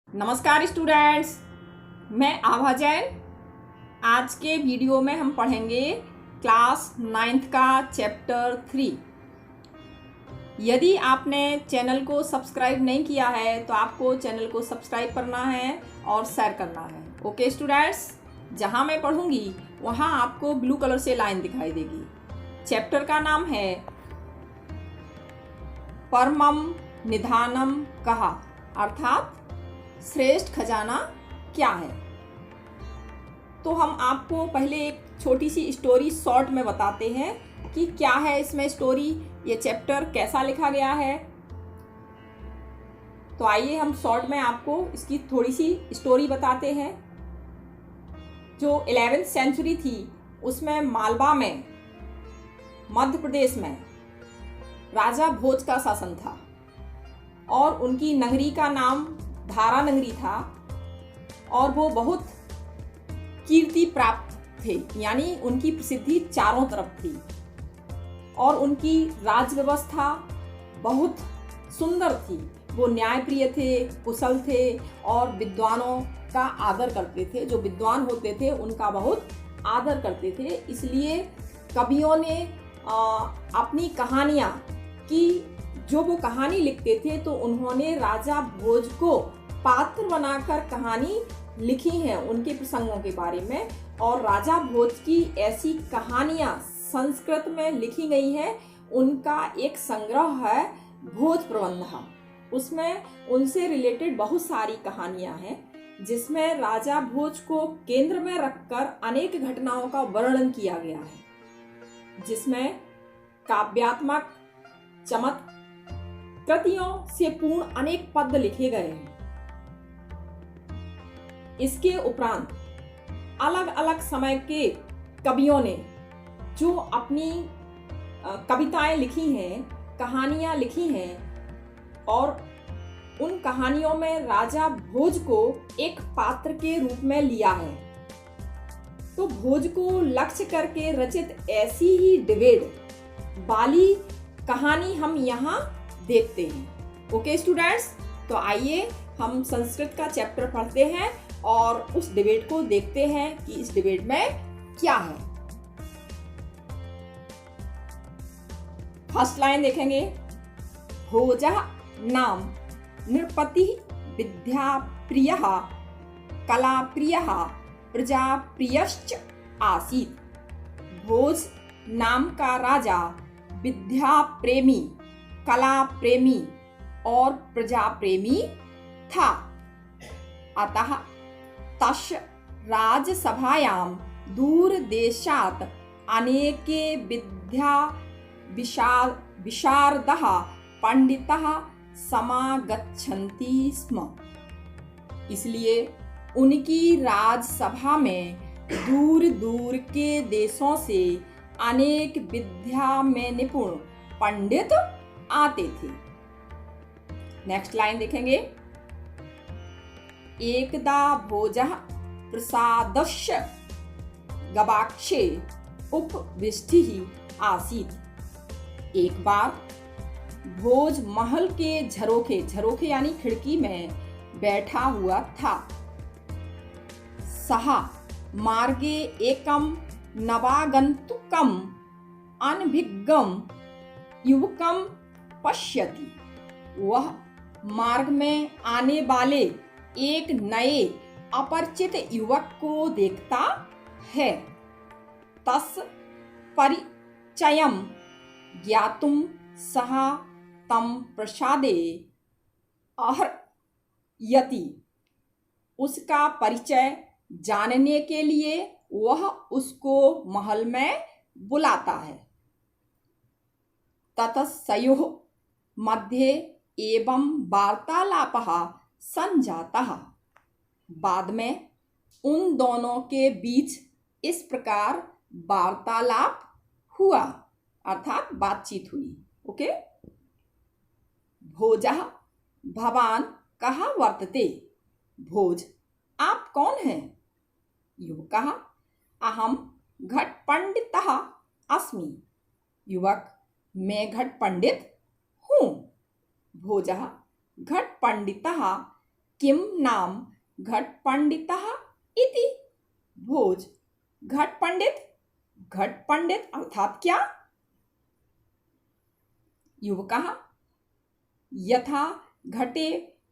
नमस्कार स्टूडेंट्स, मैं आभा जैन। आज के वीडियो में हम पढ़ेंगे क्लास 9th का चैप्टर 3। यदि आपने चैनल को सब्सक्राइब नहीं किया है तो आपको चैनल को सब्सक्राइब करना है और शेयर करना है। ओके स्टूडेंट्स, जहाँ मैं पढ़ूंगी वहाँ आपको ब्लू कलर से लाइन दिखाई देगी। चैप्टर का नाम है परमम निधानम कहा, अर्थात श्रेष्ठ खजाना क्या है। तो हम आपको पहले एक छोटी सी स्टोरी शॉर्ट में बताते हैं कि क्या है इसमें स्टोरी, ये चैप्टर कैसा लिखा गया है। तो आइए हम शॉर्ट में आपको इसकी थोड़ी सी स्टोरी बताते हैं। जो 11th सेंचुरी थी उसमें मालवा में, मध्य प्रदेश में राजा भोज का शासन था और उनकी नगरी का नाम धारा नगरी था और वो बहुत कीर्ति प्राप्त थे, यानी उनकी प्रसिद्धि चारों तरफ थी और उनकी राज व्यवस्था बहुत सुंदर थी। वो न्यायप्रिय थे, कुशल थे और विद्वानों का आदर करते थे। जो विद्वान होते थे उनका बहुत आदर करते थे। इसलिए कवियों ने अपनी कहानियाँ की, जो वो कहानी लिखते थे तो उन्होंने राजा भोज को पात्र बनाकर कहानी लिखी है उनके प्रसंगों के बारे में। और राजा भोज की ऐसी कहानियां संस्कृत में लिखी गई हैं। उनका एक संग्रह है भोज प्रबंध। उसमें उनसे रिलेटेड बहुत सारी कहानियां हैं जिसमें राजा भोज को केंद्र में रखकर अनेक घटनाओं का वर्णन किया गया है, जिसमें काव्यात्मक चमत्कृतियों से पूर्ण अनेक पद लिखे गए हैं। इसके उपरांत अलग अलग समय के कवियों ने जो अपनी कविताएं लिखी हैं, कहानियां लिखी हैं और उन कहानियों में राजा भोज को एक पात्र के रूप में लिया है। तो भोज को लक्ष्य करके रचित ऐसी ही डिबेट वाली कहानी हम यहाँ देखते हैं। ओके स्टूडेंट्स, तो आइए हम संस्कृत का चैप्टर पढ़ते हैं और उस डिबेट को देखते हैं कि इस डिबेट में क्या है। फर्स्ट लाइन देखेंगे। भोजः नाम नृपति विद्याप्रियः कलाप्रियः प्रजाप्रियश्च आसीत्। भोज नाम का राजा विद्या प्रेमी, कला प्रेमी और प्रजा प्रेमी था। अतः तस्य राजसभायां दूरदेशात् अनेके विद्या विशारदः पंडितः समागच्छन्ति स्म। इसलिए उनकी राजसभा में दूर दूर के देशों से अनेक विद्या में निपुण पंडित आते थे। नेक्स्ट लाइन देखेंगे। एकदा भोजः प्रसादस्य गवाक्षे उपविष्टिः आसीत्। एक बार भोज महल के झरोखे यानी खिड़की में बैठा हुआ था। सः मार्गे एकम नवागंतुकम अनभिज्ञम युवकम पश्यति। वह मार्ग में आने वाले एक नए अपरिचित युवक को देखता है। तस् परिचयम ज्ञातुम सः तम प्रसादे आहरयति। उसका परिचय जानने के लिए वह उसको महल में बुलाता है। ततस्योः मध्ये एवं वार्तालापः संजातः। बाद में उन दोनों के बीच इस प्रकार वार्तालाप हुआ, अर्थात बातचीत हुई। ओके। भोजः भवान कहाँ वर्तते। भोज, आप कौन हैं। युवकः अहम घट पंडितः अस्मि। युवक, मैं घट पंडित हूँ। भोजः घट पंडितः किम नाम घट पंडितः इति। भोज, घट पंडित, घट पंडित अर्थात क्या? युवकः, यथा घटे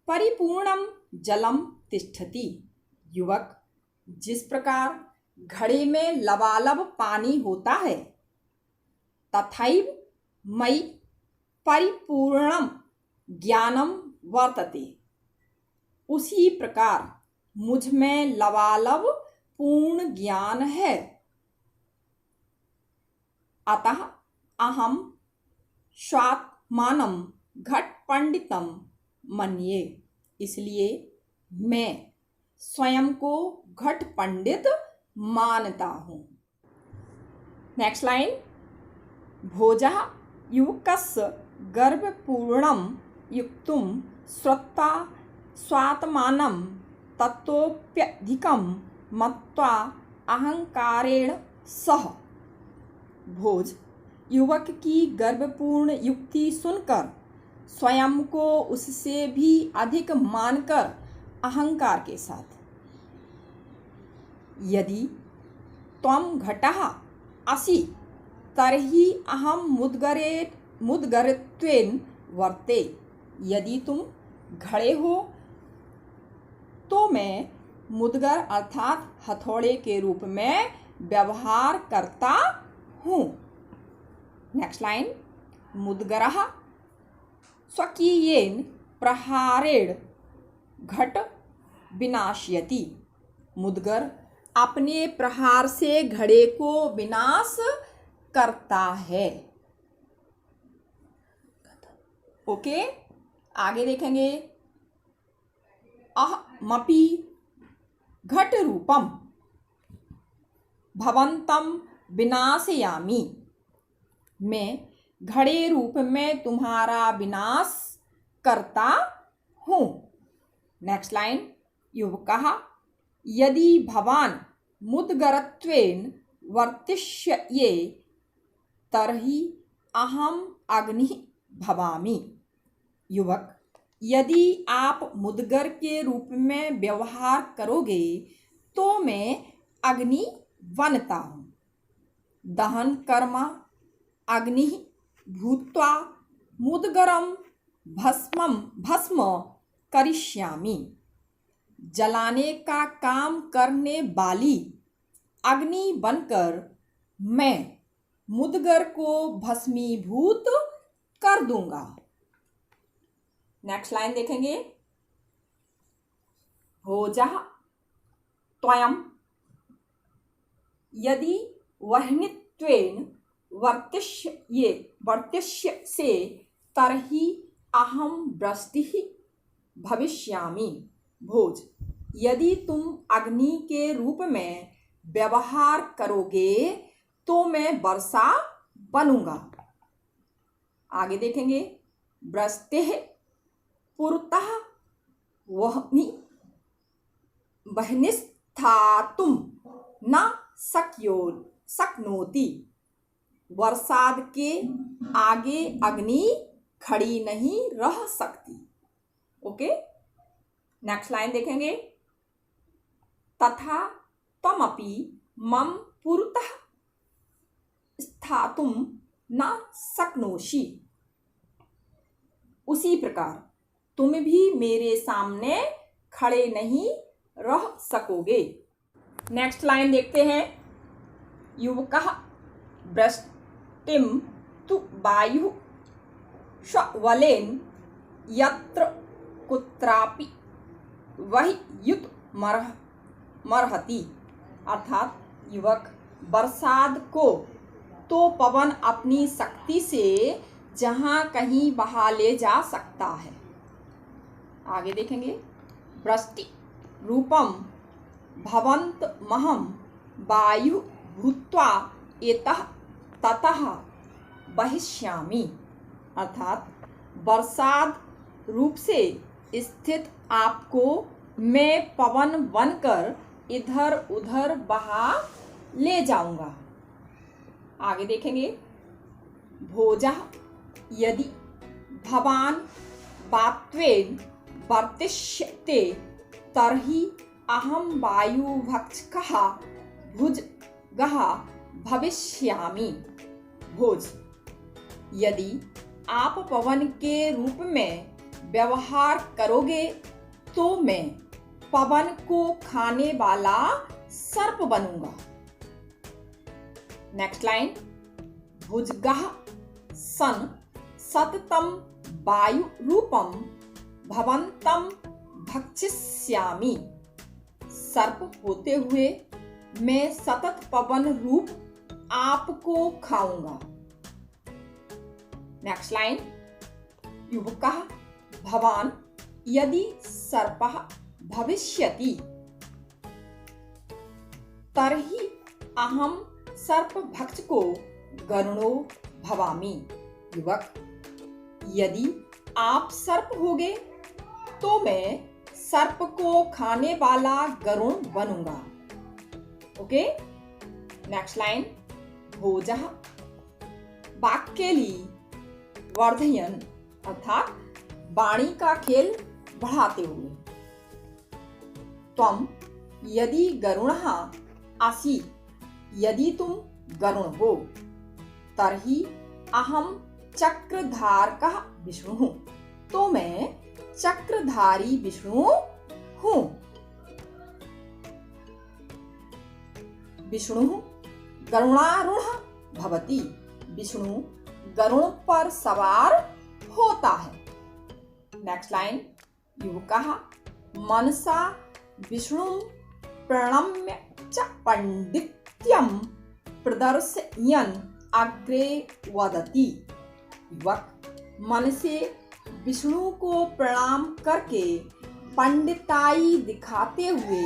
परिपूर्णम जलम तिष्ठति। युवक, जिस प्रकार घड़े में लबालब पानी होता है, तथैव मयि परिपूर्णम ज्ञानम वर्तते। उसी प्रकार मुझ में लबालब पूर्ण ज्ञान है। अतः अहम स्वात्मानं घट पंडितम मन्ये। इसलिए मैं स्वयं को घट पंडित मानता हूँ। Next line. भोजः युवकस्य गर्भपूर्णं युक्तुं श्रुत्वा स्वात्मानं ततोप्यधिकं मत्वा अहंकारेण सह। भोज, युवक की गर्भपूर्ण युक्ति सुनकर स्वयं को उससे भी अधिक मानकर अहंकार के साथ। यदि त्वं घटः असि तर्हि अहं मुद्गरत्वेन वर्ते। यदि तुम घड़े हो तो मैं मुद्गर अर्थात हथौड़े के रूप में व्यवहार करता हूँ। Next line. मुद्गरः स्वकीयेन प्रहारेण घट विनाशयति। मुद्गर अपने प्रहार से घड़े को विनाश करता है। ओके, आगे देखेंगे। अहमपि घट रूपम भवंतम विनाशयामि। मैं घड़े रूप में तुम्हारा विनाश करता हूँ। Next line. युवकः, यदि भवान मुद्गरत्वेन वर्तिष्ये तर्हि अहम अग्नि भवामि। युवक, यदि आप मुद्गर के रूप में व्यवहार करोगे तो मैं अग्नि बनता हूँ। दहन कर्म अग्नि भूत्वा मुद्गरम भस्म करिष्यामि। जलाने का काम करने वाली अग्नि बनकर मैं मुद्गर को भस्मीभूत कर दूंगा। नेक्स्ट लाइन देखेंगे। भोजः त्वयं यदि वह्नित्वेन वर्तिष्यसे तर्हि अहम वृष्टिः भविष्यामि। भोज, यदि तुम अग्नि के रूप में व्यवहार करोगे तो मैं वर्षा बनूंगा। आगे देखेंगे। वृष्टिः पुरतः वह्निस्थातुं न शक्नोति। बरसात के आगे अग्नि खड़ी नहीं रह सकती। ओके, नेक्स्ट लाइन देखेंगे। तथा त्वमपि मम पुरतः स्थातुं न शक्नोषि। उसी प्रकार तुम भी मेरे सामने खड़े नहीं रह सकोगे। नेक्स्ट लाइन देखते हैं। युवकः वृष्टिं तु वायुः स्वबलेन यत्र कुत्रापि वह्नियुत मरहति। अर्थात युवक, बरसात को तो पवन अपनी शक्ति से जहाँ कहीं बहा ले जा सकता है। आगे देखेंगे। वृष्टि रूपम भवन्तमहं वायु भूत्वा एतः ततः बहिष्यामि। अर्थात बरसात रूप से स्थित आपको मैं पवन बनकर इधर उधर बहा ले जाऊंगा। आगे देखेंगे। भोजः यदि भवान वात्वेन वर्तिष्यते तर्हि अहं वायुभक्षकः भुजगः भविष्यामि। भोज, यदि आप पवन के रूप में व्यवहार करोगे तो मैं पवन को खाने वाला सर्प बनूंगा। नेक्स्ट लाइन, भुजगः सन सततम वायु रूपम भवंतम भक्षिष्यामि। सर्प होते हुए मैं सतत पवन रूप आपको खाऊंगा। नेक्स्ट लाइन, युवकः भवान यदि सर्पः भविष्यति तर्हि अहं सर्पभक्षको गरुणो भवामि। युवक, यदि आप सर्प होगे तो मैं सर्प को खाने वाला गरुण बनूंगा। ओके। नेक्स्ट लाइन, भोजः वाक्केली वर्धयन अर्थात वाणी का खेल बढ़ाते हुए। त्वं यदि गरुणः असि, यदि तुम गरुण हो, तर्हि अहं चक्रधारकः विष्णुः, तो मैं चक्रधारी विष्णु हूं। विष्णु गरुणारूढ़ भवति, विष्णु गरुण पर सवार होता है। नेक्स्ट लाइन, युवकः मनसा विष्णु प्रणम्य च पांडित्यम प्रदर्शयन् अग्रे वदति। युवक मन से विष्णु को प्रणाम करके पंडिताई दिखाते हुए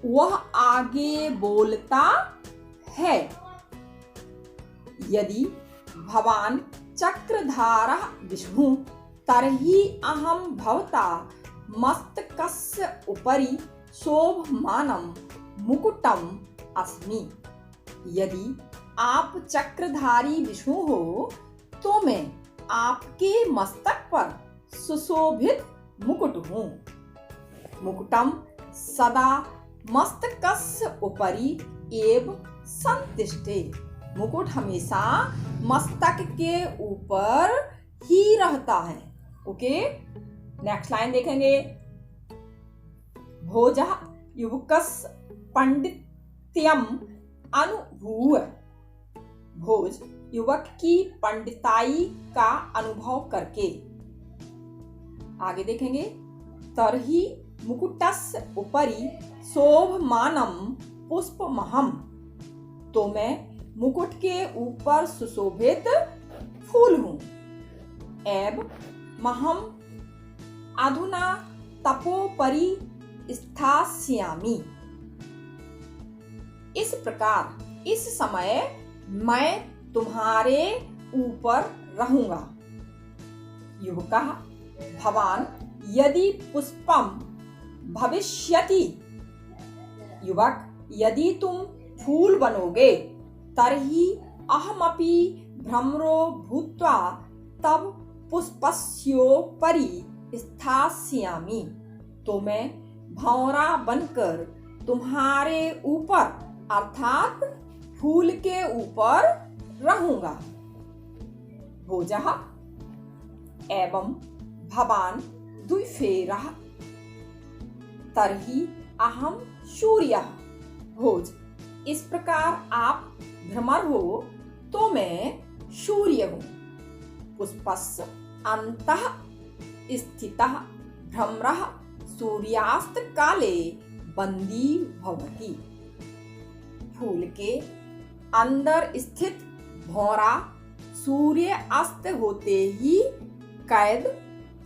वह आगे बोलता है। यदि भवान चक्रधारः विष्णु तर्हि अहं भवता मस्तकस्य उपरि शोभमानं मुकुटम अस्मि। यदि आप चक्रधारी विष्णु हो तो मैं आपके मस्तक पर सुशोभित मुकुट हूँ। मुकुटम सदा मस्तकस्य उपरि एव संतिष्ठे। मुकुट हमेशा मस्तक के ऊपर ही रहता है। ओके। नेक्स्ट लाइन देखेंगे, भोजः युवकस्य पांडित्यम अनुभूय। भोज युवक की पंडिताई का अनुभव करके। आगे देखेंगे, तर्हि मुकुटस्य उपरि शोभमानं पुष्पमहम्, तो मैं मुकुट के ऊपर सुशोभित फूल हूं। एव महम अधुना तपोपरि स्थास्यामि। इस प्रकार इस समय मैं तुम्हारे ऊपर रहूंगा। युवकः भवान यदि पुष्पम भविष्यति। युवक, यदि तुम फूल बनोगे तर्हि अहमपि भ्रमरो भूत्वा तब पुष्पस्योपरि स्थास्यामि, तो मैं भंवरा बनकर तुम्हारे ऊपर अर्थात फूल के ऊपर रहूंगा। भोजः एवं भवान द्विफेरः तर्हि अहं सूर्यः। भोज, इस प्रकार आप भ्रमर हो तो मैं सूर्य हूँ। पुष्पस्य अन्तः स्थितः भ्रमरः सूर्यास्त काले बंदी भवति। फूल के अंदर स्थित भौरा सूर्य अस्त होते ही कैद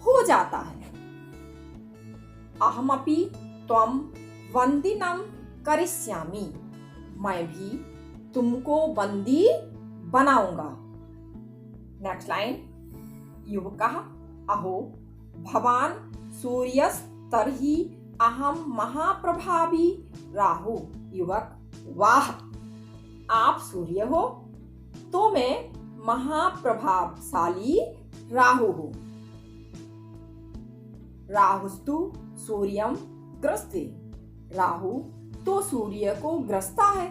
हो जाता है। अहमपि त्वं वंदिनं करिष्यामि, मैं भी तुमको बंदी बनाऊंगा। नेक्स्ट लाइन, युवकः अहो भवान सूर्यस्तर्हि अहम महाप्रभावी राहु। युवक, वाह, आप सूर्य हो तो मैं महाप्रभावशाली राहु हूं। राहुस्तु सूर्यम ग्रस्ते, राहु तो सूर्य को ग्रसता है।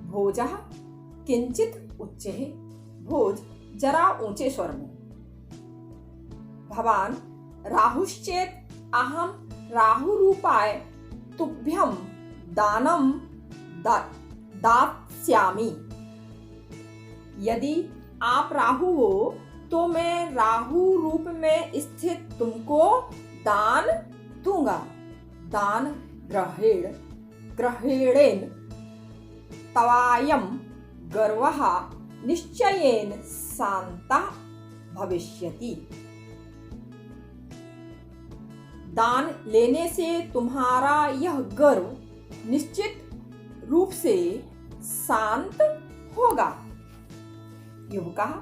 भोजः किंचित उच्चैः, भोज जरा ऊंचे स्वर में। भवान राहुश्चेत अहम राहु रूपाय तुभ्यम दानम दास्यामि, यदि आप राहु हो तो मैं राहु रूप में स्थित तुमको दान दूंगा। दान ग्रहेणेन तवायम गर्वः निश्चयेन शान्तः भविष्यति। दान लेने से तुम्हारा यह गर्व निश्चित रूप से शांत होगा। युवकः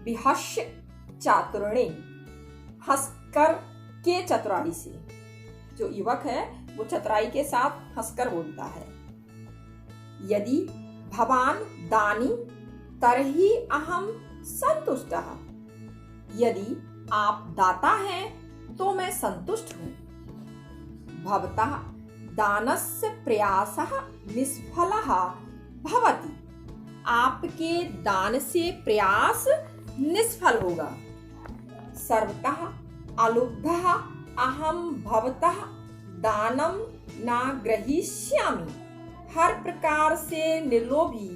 विहस्य चातुर्णे, हंसकर के चतुराई से। जो युवक है वो चतुराई के साथ हंसकर बोलता है। यदि भवान दानी तरहि अहम संतुष्टः, यदि आप दाता हैं तो मैं संतुष्ट हूँ। भवतः दानस्य प्रयासः निष्फलः भवति, आपके दान से प्रयास निष्फल होगा। सर्वतः अलुब्धः अहम भवतः दानम न ग्रहीष्यामि, हर प्रकार से निर्लोभी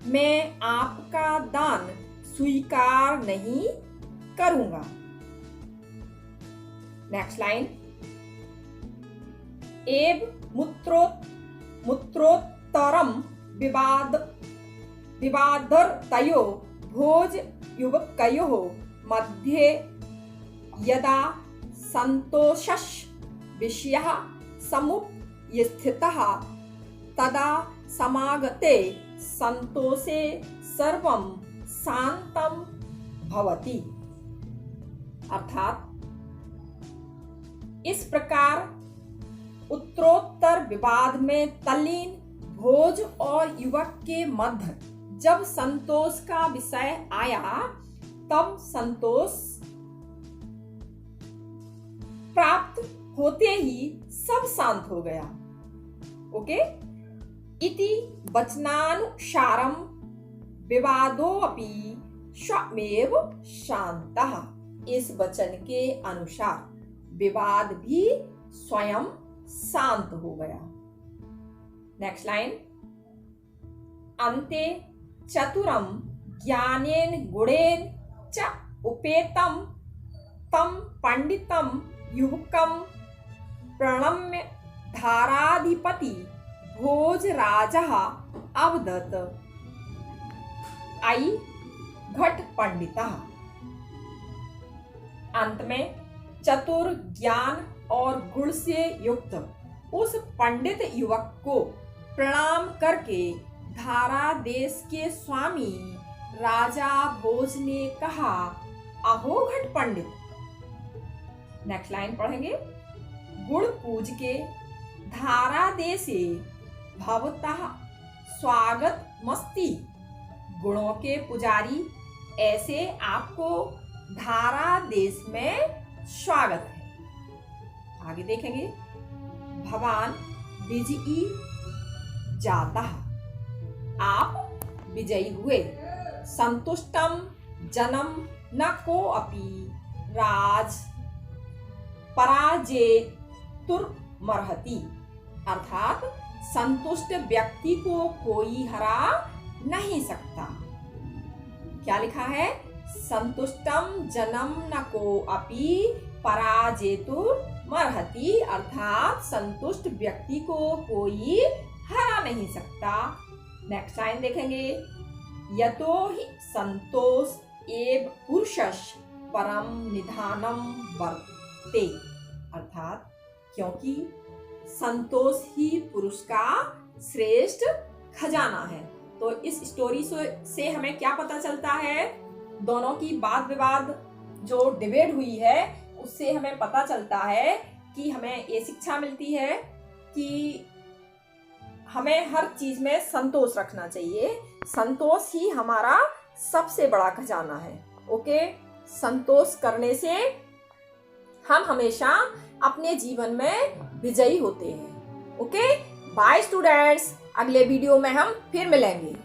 मैं आपका दान स्वीकार नहीं करूंगा। Next line. एव मूत्रोत्तरम विवादर्तयो भोज युवकयोः मध्ये यदा संतोषः विषयः समुपस्थितः तदा समागते संतोषे सर्वं शांतं भवति। अर्थात इस प्रकार उत्तरोत्तर विवाद में तल्लीन भोज और युवक के मध्य जब संतोष का विषय आया तब संतोष प्राप्त होते ही सब शांत हो गया। ओके। इति वचनानुसारम विवादोऽपि स्वमेव शांतः, इस वचन के अनुसार विवाद भी स्वयं शांत हो गया। Next line. अन्ते चतुरम ज्ञानेन गुणेन च उपेतम तम पंडितम युवकम प्रणम्य धाराधिपति भोजराजः अवदत्, आई घट पंडितः। अंत में चतुर ज्ञान और गुण से युक्त उस पंडित युवक को प्रणाम करके धारा देश के स्वामी राजा भोज ने कहा, अहो घट पंडित। नेक्स्ट लाइन पढ़ेंगे। गुण पूज के धारा देशे भवतः स्वागत मस्ती, गुणों के पुजारी ऐसे आपको धारा देश में स्वागत है। आगे देखेंगे। भवान विजयी जाता, आप विजयी हुए। संतुष्टम जनम न को अपि राज पराजेतुर्मर्हति, अर्थात संतुष्ट व्यक्ति को कोई हरा नहीं सकता। क्या लिखा है? संतुष्टम जनम न को अपि पराजेतुर्मर्हति, अर्थात संतुष्ट व्यक्ति को कोई हरा नहीं सकता। नेक्स्ट लाइन देखेंगे। यतो हि संतोष एव पुरुषस्य परम निधानम वर्तते, अर्थात क्योंकि संतोष ही पुरुष का श्रेष्ठ खजाना है। तो इस स्टोरी से हमें क्या पता चलता है? दोनों की वाद विवाद जो डिबेट हुई है उससे हमें पता चलता है कि हमें ये शिक्षा मिलती है कि हमें हर चीज में संतोष रखना चाहिए। संतोष ही हमारा सबसे बड़ा खजाना है। ओके। संतोष करने से हम हमेशा अपने जीवन में विजयी होते हैं। ओके, बाय स्टूडेंट्स, अगले वीडियो में हम फिर मिलेंगे।